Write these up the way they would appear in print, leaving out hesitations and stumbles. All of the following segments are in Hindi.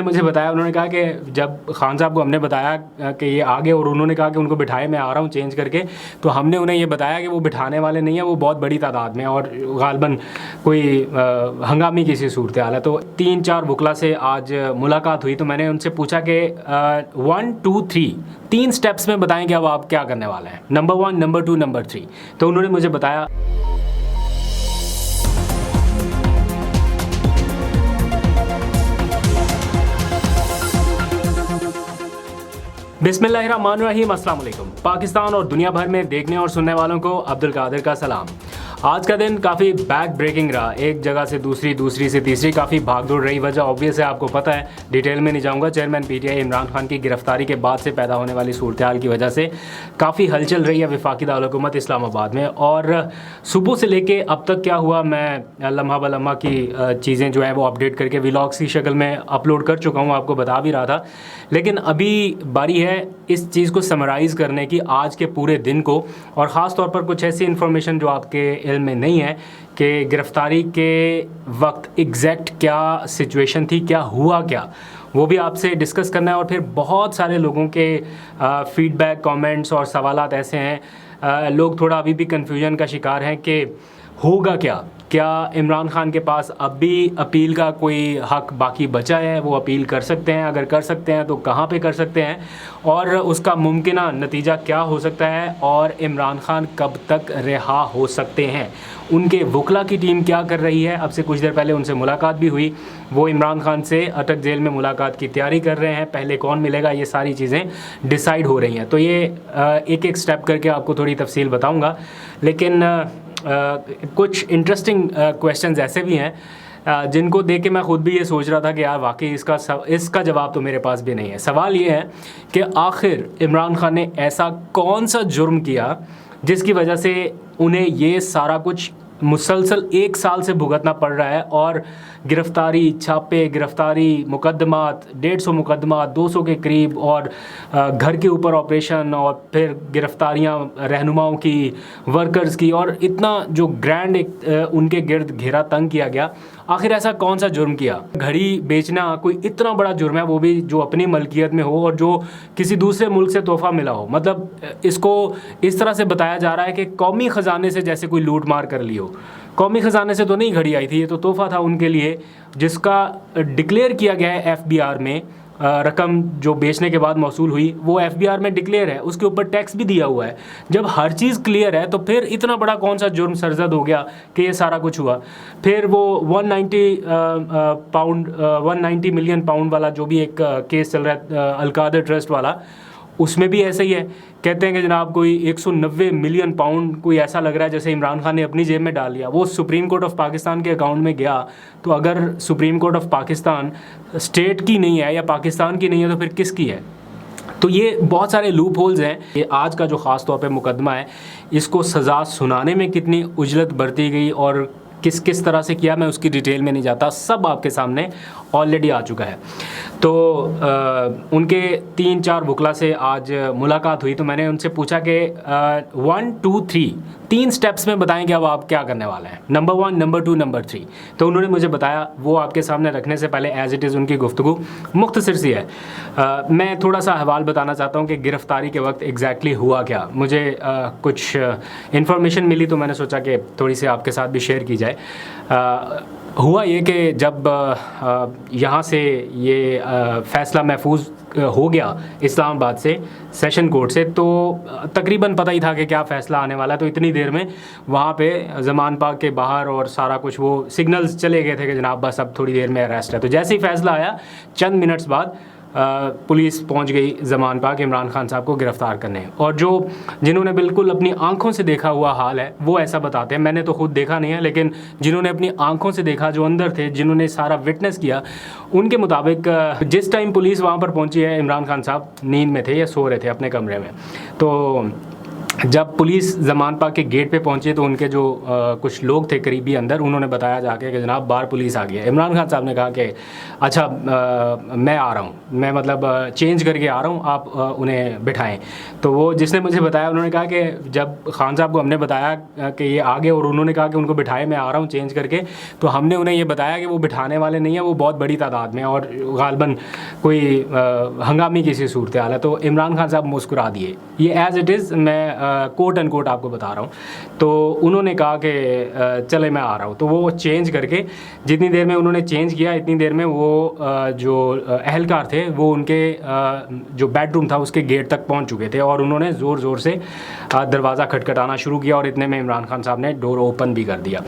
मुझे बताया, उन्होंने कहा कि जब खान साहब को हमने बताया कि ये आ गए और उन्होंने कहा कि उनको बिठाए, मैं आ रहा हूँ चेंज करके, तो हमने उन्हें ये बताया कि वो बिठाने वाले नहीं है, वो बहुत बड़ी तादाद में और गालबन कोई हंगामी किसी सूरत हाल है। तो 3-4 वकला से आज मुलाकात हुई, तो मैंने उनसे पूछा कि 1 2 3 3 स्टेप्स में बताएं कि अब आप क्या करने वाले हैं, नंबर 1, नंबर 2, नंबर 3। तो उन्होंने मुझे बताया। बिस्मिल्लाहिर्रहमानिर्रहीम, अस्सलाम वालेकुम। पाकिस्तान और दुनिया भर में देखने और सुनने वालों को अब्दुल कादिर का सलाम। आज का दिन काफ़ी बैक ब्रेकिंग रहा, एक जगह से दूसरी, दूसरी से तीसरी, काफ़ी भागदौड़ रही। वजह ऑब्वियस है, आपको पता है, डिटेल में नहीं जाऊंगा। चेयरमैन पीटीआई इमरान खान की गिरफ्तारी के बाद से पैदा होने वाली सूरत हाल की वजह से काफ़ी हलचल रही है वफाकी दारुल-हुकूमत इस्लामाबाद में। और सुबह से लेके अब तक क्या हुआ, मैं लम्हा ब लम्हा की चीज़ें जो है वो अपडेट करके व्लॉग्स की शक्ल में अपलोड कर चुका हूँ, आपको बता भी रहा था। लेकिन अभी बारी है इस चीज़ को समराइज़ करने की, आज के पूरे दिन को, और ख़ास तौर पर कुछ ऐसी इन्फॉर्मेशन जो आपके इल्म में नहीं है कि गिरफ़्तारी के वक्त एग्जैक्ट क्या सिचुएशन थी, क्या हुआ क्या, वो भी आपसे डिस्कस करना है। और फिर बहुत सारे लोगों के फीडबैक, कमेंट्स और सवालात ऐसे हैं, लोग थोड़ा अभी भी कन्फ्यूजन का शिकार हैं कि होगा क्या इमरान खान के पास अब भी अपील का कोई हक़ बाकी बचा है, वो अपील कर सकते हैं, अगर कर सकते हैं तो कहाँ पे कर सकते हैं, और उसका मुमकिना नतीजा क्या हो सकता है, और इमरान खान कब तक रिहा हो सकते हैं, उनके वकला की टीम क्या कर रही है। अब से कुछ देर पहले उनसे मुलाकात भी हुई, वो इमरान खान से अटक जेल में मुलाकात की तैयारी कर रहे हैं, पहले कौन मिलेगा, ये सारी चीज़ें डिसाइड हो रही हैं। तो ये एक एक स्टेप करके आपको थोड़ी तफसील बताऊँगा। लेकिन कुछ इंटरेस्टिंग क्वेश्चंस ऐसे भी हैं जिनको देख के मैं ख़ुद भी ये सोच रहा था कि यार वाकई इसका जवाब तो मेरे पास भी नहीं है। सवाल ये है कि आखिर इमरान खान ने ऐसा कौन सा जुर्म किया जिसकी वजह से उन्हें ये सारा कुछ मुसलसल 1 साल से भुगतना पड़ रहा है, और गिरफ़्तारी, छापे, गिरफ़्तारी, मुकदमात, 150 मुकदमात, 200 के करीब, और घर के ऊपर ऑपरेशन, और फिर गिरफ़्तारियाँ रहनुमाओं की, वर्कर्स की, और इतना जो ग्रैंड एक उनके गिर्द घेरा तंग किया गया। आखिर ऐसा कौन सा जुर्म किया? घड़ी बेचना कोई इतना बड़ा जुर्म है, वो भी जो अपनी मलकियत में हो और जो किसी दूसरे मुल्क से तोहफ़ा मिला हो। मतलब इसको इस तरह से बताया जा रहा है कि कौमी ख़जाने से जैसे कोई लूट मार कर ली हो। कौमी ख़जाने से तो नहीं घड़ी आई थी, ये तो तोहफ़ा था उनके लिए, जिसका डिक्लेयर किया गया है एफबीआर में। रकम जो बेचने के बाद मौसूल हुई वो एफबीआर में डिक्लेयर है, उसके ऊपर टैक्स भी दिया हुआ है। जब हर चीज़ क्लियर है तो फिर इतना बड़ा कौन सा जुर्म सरजद हो गया कि ये सारा कुछ हुआ। फिर वो 190 मिलियन पाउंड वाला जो भी एक केस चल रहा है अलकादर ट्रस्ट वाला, उसमें भी ऐसा ही है। कहते हैं कि जनाब कोई 190 मिलियन पाउंड कोई ऐसा लग रहा है जैसे इमरान खान ने अपनी जेब में डाल लिया, वो सुप्रीम कोर्ट ऑफ पाकिस्तान के अकाउंट में गया। तो अगर supreme court of Pakistan state की नहीं है या पाकिस्तान की नहीं है तो फिर किसकी है? तो ये बहुत सारे लूप होल्स हैं। ये आज का जो ख़ास तौर पे मुकदमा है, इसको सज़ा सुनाने में कितनी उजलत बरती गई और किस किस तरह से किया, मैं उसकी डिटेल में नहीं जाता, सब आपके सामने ऑलरेडी आ चुका है। तो उनके 3-4 वकला से आज मुलाकात हुई, तो मैंने उनसे पूछा कि 1 2 3 स्टेप्स में बताएं कि अब आप क्या करने वाले हैं, नंबर 1, नंबर 2, नंबर 3। तो उन्होंने मुझे बताया, वो आपके सामने रखने से पहले एज़ इट इज़ उनकी गुफ्तगू मुख्तसर सी है। मैं थोड़ा सा अहवाल बताना चाहता हूँ कि गिरफ़्तारी के वक्त एग्जैक्टली हुआ क्या। मुझे कुछ इन्फॉर्मेशन मिली तो मैंने सोचा कि थोड़ी सी आपके साथ भी शेयर की जाए। हुआ ये कि जब यहाँ से ये फ़ैसला महफूज हो गया इस्लामाबाद से, सेशन कोर्ट से, तो तकरीबन पता ही था कि क्या फ़ैसला आने वाला है। तो इतनी देर में वहाँ पे ज़मान पाक के बाहर और सारा कुछ वो सिग्नल्स चले गए थे कि जनाब बस अब थोड़ी देर में अरेस्ट है। तो जैसे ही फ़ैसला आया, चंद मिनट्स बाद पुलिस पहुंच गई ज़मान पाक इमरान खान साहब को गिरफ़्तार करने। और जिन्होंने बिल्कुल अपनी आंखों से देखा हुआ हाल है वो ऐसा बताते हैं, मैंने तो खुद देखा नहीं है, लेकिन जिन्होंने अपनी आंखों से देखा, जो अंदर थे, जिन्होंने सारा विटनेस किया, उनके मुताबिक जिस टाइम पुलिस वहाँ पर पहुँची है, इमरान खान साहब नींद में थे या सो रहे थे अपने कमरे में। तो जब पुलिस जमान पार्क के गेट पे पहुंचे तो उनके जो कुछ लोग थे करीबी अंदर, उन्होंने बताया जाके कि जनाब बाहर पुलिस आ गई है। इमरान खान साहब ने कहा कि अच्छा मैं आ रहा हूँ, मैं मतलब चेंज करके आ रहा हूँ, आप उन्हें बिठाएं। तो वो जिसने मुझे बताया उन्होंने कहा कि जब खान साहब को हमने बताया कि ये आ गए और उन्होंने कहा कि उनको बिठाए, मैं आ रहा हूँ चेंज करके, तो हमने उन्हें ये बताया कि वो बिठाने वाले नहीं हैं, वो बहुत बड़ी तादाद में और गालबन कोई हंगामी किसी सूरत हाल है। तो इमरान खान साहब मुस्कुरा दिए, ये एज़ इट इज़, मैं कोट एंड कोट आपको बता रहा हूँ। तो उन्होंने कहा कि चले मैं आ रहा हूँ। तो वो चेंज करके, जितनी देर में उन्होंने चेंज किया इतनी देर में वो जो अहलकार थे वो उनके जो बेडरूम था उसके गेट तक पहुँच चुके थे और उन्होंने ज़ोर ज़ोर से दरवाज़ा खटखटाना शुरू किया और इतने में इमरान खान साहब ने डोर ओपन भी कर दिया।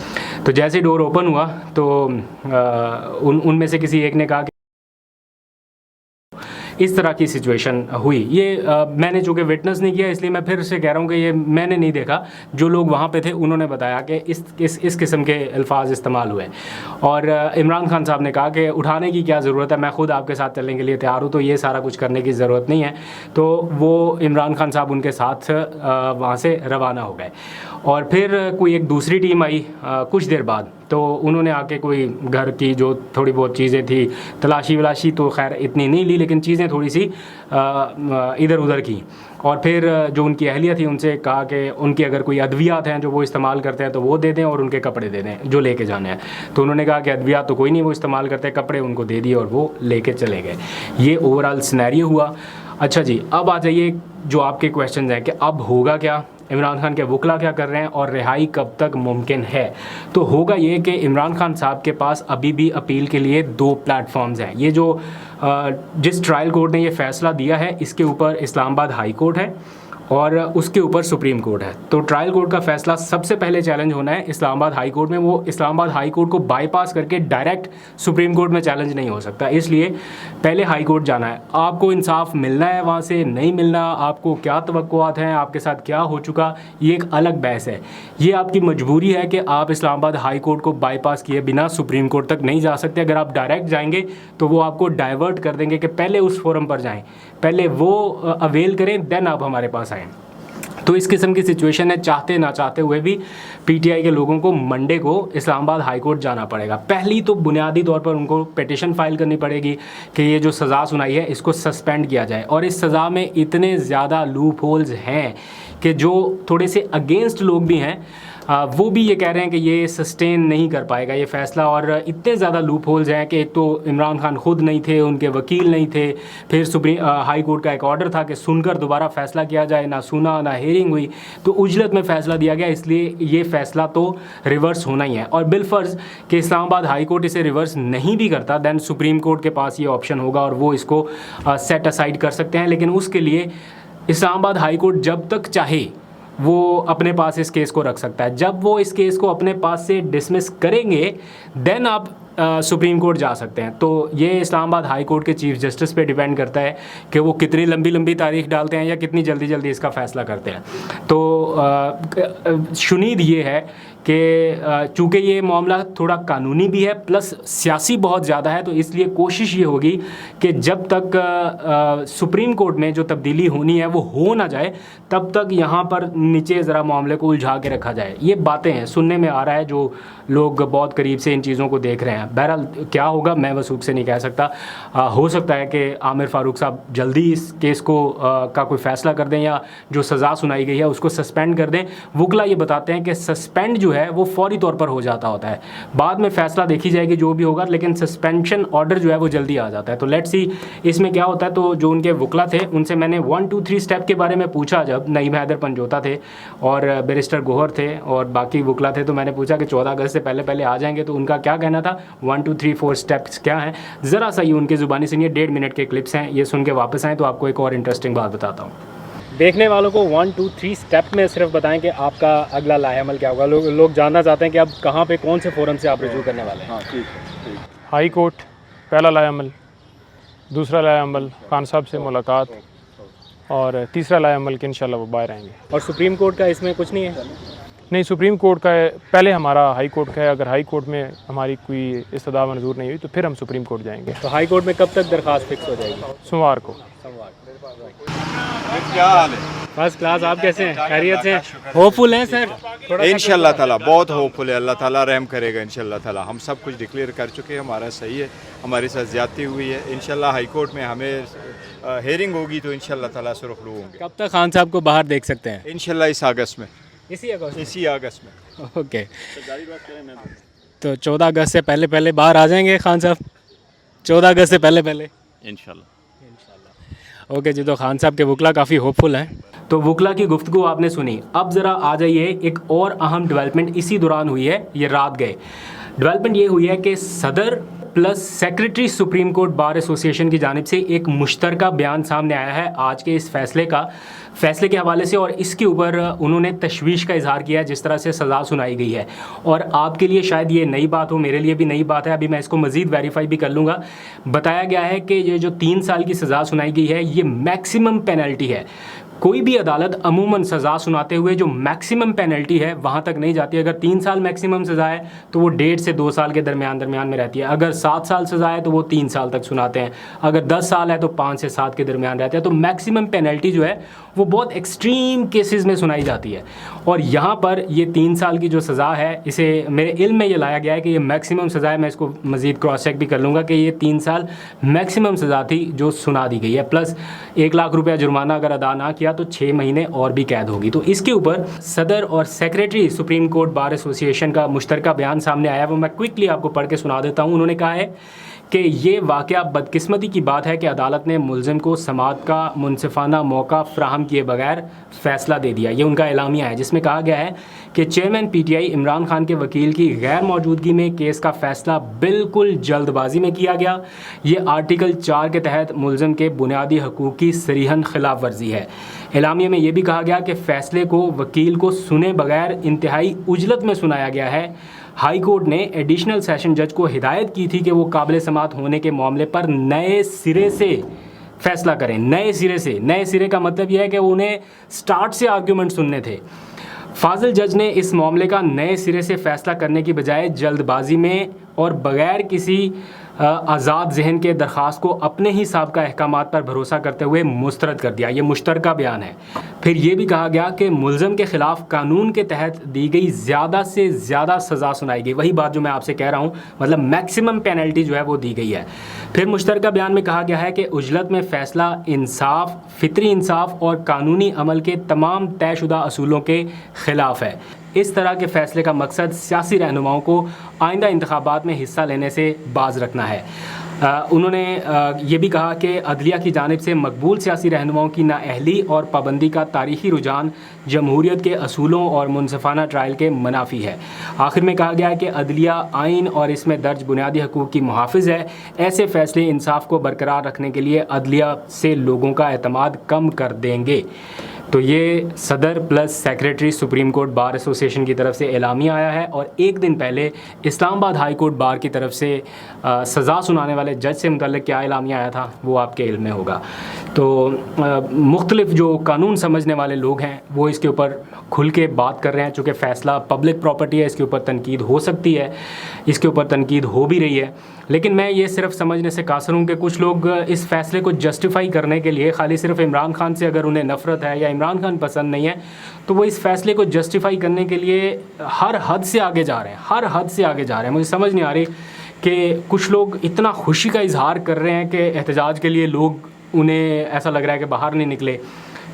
तो जैसे डोर ओपन हुआ तो उनमें से किसी एक ने कहा कि इस तरह की सिचुएशन हुई। ये मैंने चूँकि विटनेस नहीं किया इसलिए मैं फिर से कह रहा हूँ कि ये मैंने नहीं देखा, जो लोग वहाँ पे थे उन्होंने बताया कि इस किस्म के अल्फाज इस्तेमाल हुए। और इमरान खान साहब ने कहा कि उठाने की क्या ज़रूरत है, मैं ख़ुद आपके साथ चलने के लिए तैयार हूँ, तो ये सारा कुछ करने की ज़रूरत नहीं है। तो वो इमरान खान साहब उनके साथ वहाँ से रवाना हो गए। और फिर कोई एक दूसरी टीम आई कुछ देर बाद, तो उन्होंने आके कोई घर की जो थोड़ी बहुत चीज़ें थी, तलाशी वलाशी तो खैर इतनी नहीं ली, लेकिन चीज़ें थोड़ी सी इधर उधर की। और फिर जो उनकी अहलिया थी उनसे कहा कि उनकी अगर कोई अद्वियात हैं जो वो इस्तेमाल करते हैं तो वो दे दें और उनके कपड़े दे दें जो लेके जाने हैं। तो उन्होंने कहा कि अद्वियात तो कोई नहीं वो इस्तेमाल करते, कपड़े उनको दे दिए और वो लेके चले गए। ये ओवरऑल सिनेरियो हुआ। अच्छा जी, अब आ जाइए जो आपके क्वेश्चन हैं कि अब होगा क्या, इमरान खान के वकला क्या कर रहे हैं और रिहाई कब तक मुमकिन है। तो होगा ये कि इमरान खान साहब के पास अभी भी अपील के लिए 2 प्लेटफॉर्म्स हैं। ये जो जिस ट्रायल कोर्ट ने ये फ़ैसला दिया है इसके ऊपर इस्लामाबाद हाई कोर्ट है और उसके ऊपर सुप्रीम कोर्ट है। तो ट्रायल कोर्ट का फ़ैसला सबसे पहले चैलेंज होना है इस्लामाबाद हाई कोर्ट में। वो इस्लामाबाद हाई कोर्ट को बाईपास करके डायरेक्ट सुप्रीम कोर्ट में चैलेंज नहीं हो सकता, इसलिए पहले हाई कोर्ट जाना है। आपको इंसाफ मिलना है वहाँ से, नहीं मिलना, आपको क्या तवक्कुआत हैं, आपके साथ क्या हो चुका, ये एक अलग बहस है। ये आपकी मजबूरी है कि आप इस्लामाबाद हाई कोर्ट को बाईपास किए बिना सुप्रीम कोर्ट तक नहीं जा सकते। अगर आप डायरेक्ट जाएंगे तो वो आपको डाइवर्ट कर देंगे कि पहले उस फोरम पर जाएँ, पहले वो अवेल करें, देन आप हमारे पास आएँ। तो इस किस्म की सिचुएशन है, चाहते ना चाहते हुए भी पीटीआई के लोगों को मंडे को इस्लामाबाद हाई कोर्ट जाना पड़ेगा। पहली तो बुनियादी तौर पर उनको पिटीशन फाइल करनी पड़ेगी कि ये जो सज़ा सुनाई है इसको सस्पेंड किया जाए। और इस सज़ा में इतने ज़्यादा लूप होल्स हैं कि जो थोड़े से अगेंस्ट लोग भी हैं वो भी ये कह रहे हैं कि ये सस्टेन नहीं कर पाएगा ये फ़ैसला। और इतने ज़्यादा लूप होल्स हैं कि एक तो इमरान खान खुद नहीं थे, उनके वकील नहीं थे, फिर सुप्रीम हाई कोर्ट का एक ऑर्डर था कि सुनकर दोबारा फ़ैसला किया जाए, ना सुना ना हियरिंग हुई, तो उजलत में फ़ैसला दिया गया। इसलिए ये फ़ैसला तो रिवर्स होना ही है। और बिलफ़र्ज़ कि इस्लामाबाद हाई कोर्ट इसे रिवर्स नहीं भी करता, दैन सुप्रीम कोर्ट के पास ये ऑप्शन होगा और वो इसको सेट असाइड कर सकते हैं। लेकिन उसके लिए इस्लामाबाद हाई कोर्ट जब तक चाहे वो अपने पास इस केस को रख सकता है। जब वो इस केस को अपने पास से डिसमिस करेंगे देन आप सुप्रीम कोर्ट जा सकते हैं। तो ये इस्लामाबाद हाई कोर्ट के चीफ जस्टिस पे डिपेंड करता है कि वो कितनी लंबी लंबी तारीख डालते हैं या कितनी जल्दी जल्दी इसका फ़ैसला करते हैं। तो शुनीद ये है कि चूँकि ये मामला थोड़ा कानूनी भी है प्लस सियासी बहुत ज़्यादा है, तो इसलिए कोशिश ये होगी कि जब तक सुप्रीम कोर्ट में जो तब्दीली होनी है वो हो ना जाए तब तक यहाँ पर नीचे ज़रा मामले को उलझा के रखा जाए। ये बातें हैं, सुनने में आ रहा है, जो लोग बहुत करीब से इन चीज़ों को देख रहे हैं। बहरहाल क्या होगा मैं वसूख से नहीं कह सकता। हो सकता है कि आमिर फ़ारूक साहब जल्दी इस केस को का कोई फ़ैसला कर दें या जो सज़ा सुनाई गई है उसको सस्पेंड कर दें। वकला ये बताते हैं कि सस्पेंड जो है वो फौरी तौर पर हो जाता होता है, बाद में फ़ैसला देखी जाएगी जो भी होगा, लेकिन सस्पेंशन ऑर्डर जो है वो जल्दी आ जाता है। तो लेट्स सी इसमें क्या होता है। तो जो उनके वकला थे उनसे मैंने 1 2 3 स्टेप के बारे में पूछा, जब नईम हैदर पंजोता थे और बैरिस्टर गोहर थे और बाकी वकला थे, तो मैंने पूछा कि 14 अगस्त से पहले पहले आ जाएंगे, तो उनका क्या कहना था, 1 2 3 4 स्टेप्स क्या हैं। ज़रा सा ये उनकी ज़ुबानी सुनिए, 1.5 मिनट के क्लिप्स हैं, ये सुन के वापस आएँ तो आपको एक और इंटरेस्टिंग बात बताता हूँ। देखने वालों को 1 2 3 स्टेप में सिर्फ बताएं कि आपका अगला लाहेअमल क्या होगा। लोग जानना चाहते हैं कि अब कहाँ पे कौन से फोरम से आप रजू करने वाले हैं। हाँ ठीक है। हाई कोर्ट पहला लाएअमल, दूसरा लाएअमल खान साहब से मुलाकात और तीसरा लाएअमल कि इंशाल्लाह वो बाहर आएंगे। और सुप्रीम कोर्ट का इसमें कुछ नहीं है? नहीं, सुप्रीम कोर्ट का है, पहले हमारा हाई कोर्ट का है। अगर हाई कोर्ट में हमारी कोई इस्तदा मंजूर नहीं हुई तो फिर हम सुप्रीम कोर्ट जाएंगे। तो हाई कोर्ट में कब तक दरख्वास्त फिक्स हो जाएगी? सोमवार को। क्या हाल है? First class. आप कैसे हैं? खैरियत से? होपफुल हैं सर? इंशाल्लाह ताला बहुत होपफुल है, अल्लाह ताला रहम करेगा इंशाल्लाह ताला। हम सब कुछ डिक्लेयर कर चुके हैं, हमारा सही है, हमारे साथ ज्यादती हुई है। इंशाल्लाह हाई कोर्ट में हमें हेयरिंग होगी तो इंशाल्लाह ताला सुरखरू होंगे। कब तक खान साहब को बाहर देख सकते हैं? इंशाल्लाह इस अगस्त में। इसी अगस्त में। ओके, तो 14 अगस्त से पहले पहले बाहर आ जाएंगे खान साहब? 14 अगस्त से पहले पहले इंशाल्लाह। ओके जी, तो खान साहब के वकला काफ़ी होपफुल हैं। तो वकला की गुफ्तगू आपने सुनी। अब ज़रा आ जाइए, एक और अहम डेवलपमेंट इसी दौरान हुई है, ये रात गए। डेवलपमेंट ये हुई है कि सदर plus secretary supreme court bar association की जानिब से एक मुश्तरका बयान सामने आया है आज के इस फैसले के हवाले से, और इसके ऊपर उन्होंने तशवीश का इजहार किया है जिस तरह से सज़ा सुनाई गई है। और आपके लिए शायद ये नई बात हो, मेरे लिए भी नई बात है, अभी मैं इसको मज़ीद वेरीफाई भी कर लूँगा। बताया गया है कि ये जो 3 साल की सज़ा सुनाई गई है ये मैक्सिमम पेनल्टी है। कोई भी अदालत अमूमन सज़ा सुनाते हुए जो मैक्सिमम पेनल्टी है वहाँ तक नहीं जाती। अगर 3 साल मैक्सिमम सज़ा है तो वो 1.5 से 2 साल के दरमियान में रहती है। अगर 7 साल सज़ा है तो वो 3 साल तक सुनाते हैं। अगर 10 साल है तो 5 से 7 के दरमियान रहते हैं। तो मैक्सिमम पेनल्टी जो है वो बहुत एक्सट्रीम केसेस में सुनाई जाती है। और यहाँ पर ये 3 साल की जो सज़ा है, इसे मेरे इल्म में ये लाया गया है कि ये मैक्सिमम सज़ा है। मैं इसको मज़ीद क्रॉस चेक भी कर लूँगा कि ये 3 साल मैक्सिमम सज़ा थी जो सुना दी गई है, प्लस 1 लाख रुपया जुर्माना अगर अदा ना किया तो 6 महीने और भी कैद होगी। तो इसके ऊपर सदर और secretary supreme court bar association का मुश्तरका बयान सामने आया, वो मैं क्विकली आपको पढ़ के सुना देता हूँ। उन्होंने कहा है कि ये वाक़या बदकिस्मती की बात है कि अदालत ने मुलज़िम को समाअत का मुनसिफाना मौका फ़राहम किए बगैर फ़ैसला दे दिया। ये उनका एलामिया है जिसमें कहा गया है कि चेयरमैन PTI इमरान खान के वकील की गैर मौजूदगी में केस का फ़ैसला बिल्कुल जल्दबाजी में किया गया। ये आर्टिकल 4 के तहत मुलज़िम के बुनियादी हकूक़ की सरीहन खिलाफ वर्जी है। एलामिया में यह भी कहा गया कि फ़ैसले को वकील को सुने बगैर इंतहाई उजलत में सुनाया गया है। हाई कोर्ट ने एडिशनल सेशन जज को हिदायत की थी कि वो काबिल समाअत होने के मामले पर नए सिरे से फैसला करें। नए सिरे का मतलब यह है कि उन्हें स्टार्ट से आर्ग्यूमेंट सुनने थे। फाजिल जज ने इस मामले का नए सिरे से फैसला करने की बजाय जल्दबाजी में और बग़ैर किसी आज़ाद जहन के दरख्वास्त को अपने ही साबिक़ा अहकामात पर भरोसा करते हुए मुस्तरद कर दिया। ये मुश्तरका बयान है। फिर ये भी कहा गया कि मुलज़म के ख़िलाफ़ कानून के तहत दी गई ज़्यादा से ज़्यादा सज़ा सुनाई गई। वही बात जो मैं आपसे कह रहा हूँ, मतलब मैक्सिमम पेनल्टी जो है वो दी गई है। फिर मुश्तरका बयान में कहा गया है कि उजलत में फ़ैसला इंसाफ, फितरी इंसाफ और कानूनी अमल के तमाम तयशुदा असूलों के ख़िलाफ़ है। इस तरह के फ़ैसले का मकसद सियासी रहनुमाओं को आइंदा इंतखाबात में हिस्सा लेने से बाज रखना है। उन्होंने ये भी कहा कि अदलिया की जानिब से मकबूल सियासी रहनुमाओं की नाअहली और पाबंदी का तारीख़ी रुझान जमहूरियत के असूलों और मुनसिफाना ट्रायल के मुनाफी है। आखिर में कहा गया है कि अदलिया आइन और इसमें दर्ज बुनियादी हकूक़ की मुहाफ़िज़ है। ऐसे फ़ैसले इंसाफ को बरकरार रखने के लिए अदलिया से लोगों का एतमाद कम कर देंगे। तो ये सदर plus secretary supreme court bar association की तरफ से एलामिया आया है। और एक दिन पहले इस्लामाबाद हाई कोर्ट बार की तरफ से सज़ा सुनाने वाले जज से मुतल्लिक़ क्या एलामिया आया था वो आपके इल्म में होगा। तो मुख्तलिफ़ जो कानून समझने वाले लोग हैं वो इसके ऊपर खुल के बात कर रहे हैं। चूँकि फ़ैसला पब्लिक प्रॉपर्टी है, इसके ऊपर तनकीद हो सकती है, इसके ऊपर तनकीद हो भी रही है। लेकिन मैं ये सिर्फ समझने से कासर हूँ कि कुछ लोग इस फ़ैसले को जस्टिफाई करने के लिए खाली सिर्फ इमरान खान से अगर उन्हें नफ़रत है या इमरान खान पसंद नहीं है तो वो इस फ़ैसले को जस्टिफाई करने के लिए हर हद से आगे जा रहे हैं। मुझे समझ नहीं आ रही कि कुछ लोग इतना खुशी का इजहार कर रहे हैं कि एहतजाज के लिए लोग, उन्हें ऐसा लग रहा है कि बाहर नहीं निकले,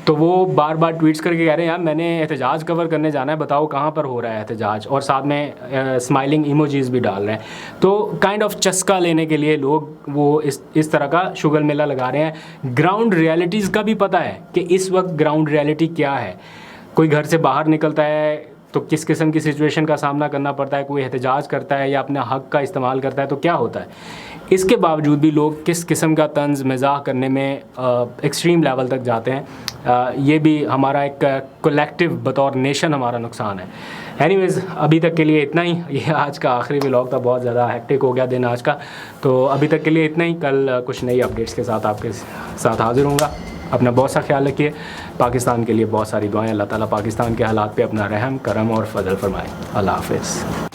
तो वो बार बार ट्वीट्स करके कह रहे हैं यार मैंने एहतजाज कवर करने जाना है, बताओ कहाँ पर हो रहा है एहतजाज, और साथ में स्माइलिंग इमोजीज़ भी डाल रहे हैं। तो काइंड ऑफ चस्का लेने के लिए लोग वो इस तरह का शुगर मेला लगा रहे हैं। ग्राउंड रियलिटीज़ का भी पता है कि इस वक्त ग्राउंड रियलिटी क्या है। कोई घर से बाहर निकलता है तो किस किस्म की सिचुएशन का सामना करना पड़ता है, कोई एहतजाज करता है या अपने हक़ का इस्तेमाल करता है तो क्या होता है। इसके बावजूद भी लोग किस किस्म का तंज़ मज़ाक करने में एक्सट्रीम लेवल तक जाते हैं। ये भी हमारा एक कलेक्टिव बतौर नेशन हमारा नुकसान है। एनीवेज़ अभी तक के लिए इतना ही। ये आज का आखिरी व्लॉग था, बहुत ज़्यादा हेक्टिक हो गया दिन आज का। तो अभी तक के लिए इतना ही। कल कुछ नई अपडेट्स के साथ आपके साथ हाज़िर होऊंगा। अपना बहुत सा ख्याल रखिए। पाकिस्तान के लिए बहुत सारी दुआएं। अल्लाह ताला पाकिस्तान के हालात पे अपना रहम करम और फजल फरमाए। अल्लाह हाफिज़।